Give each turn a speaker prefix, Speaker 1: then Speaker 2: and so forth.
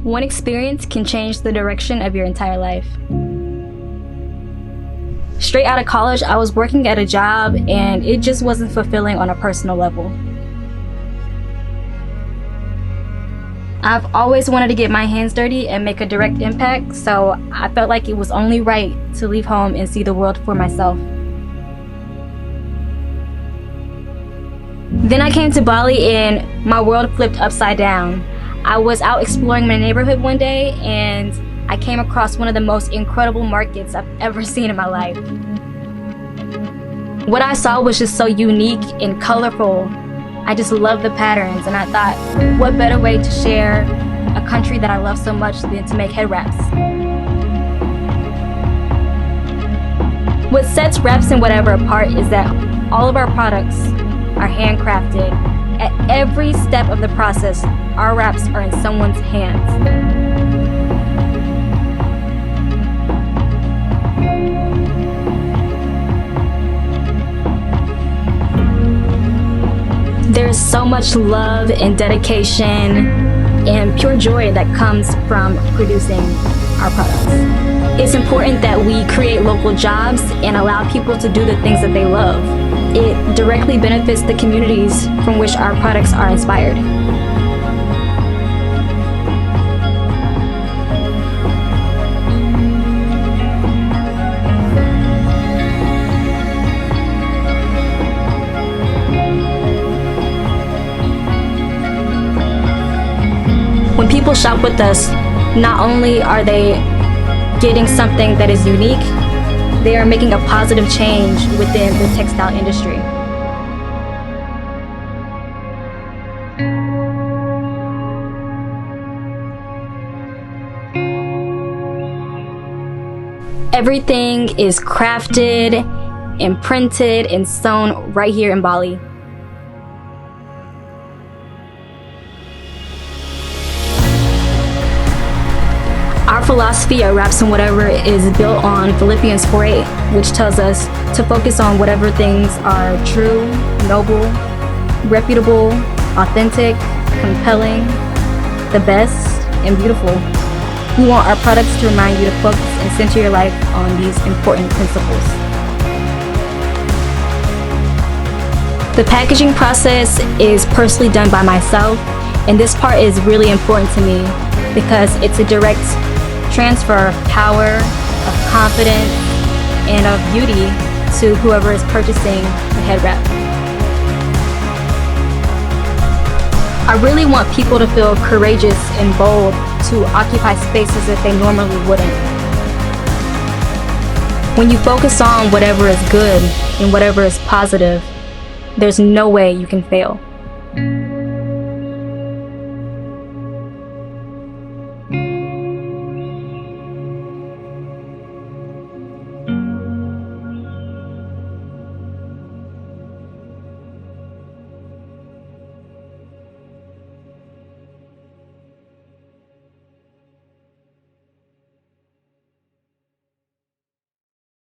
Speaker 1: One experience can change the direction of your entire life. Straight out of college, I was working at a job and it just wasn't fulfilling on a personal level. I've always wanted to get my hands dirty and make a direct impact, so I felt like it was only right to leave home and see the world for myself. Then I came to Bali and my world flipped upside down. I was out exploring my neighborhood one day and I came across one of the most incredible markets I've ever seen in my life. What I saw was just so unique and colorful. I just loved the patterns, and I thought, what better way to share a country that I love so much than to make head wraps. What sets Wraps and Whatever apart is that all of our products are handcrafted. At every step of the process, our wraps are in someone's hands. There's so much love and dedication and pure joy that comes from producing our products. It's important that we create local jobs and allow people to do the things that they love. It directly benefits the communities from which our products are inspired. When people shop with us, not only are they getting something that is unique, they are making a positive change within the textile industry. Everything is crafted and printed and sewn right here in Bali. Our philosophy at Wraps and Whatever is built on Philippians 4:8, which tells us to focus on whatever things are true, noble, reputable, authentic, compelling, the best, and beautiful. We want our products to remind you to focus and center your life on these important principles. The packaging process is personally done by myself, and this part is really important to me because it's a direct transfer of power, of confidence, and of beauty to whoever is purchasing the head wrap. I really want people to feel courageous and bold to occupy spaces that they normally wouldn't. When you focus on whatever is good and whatever is positive, there's no way you can fail.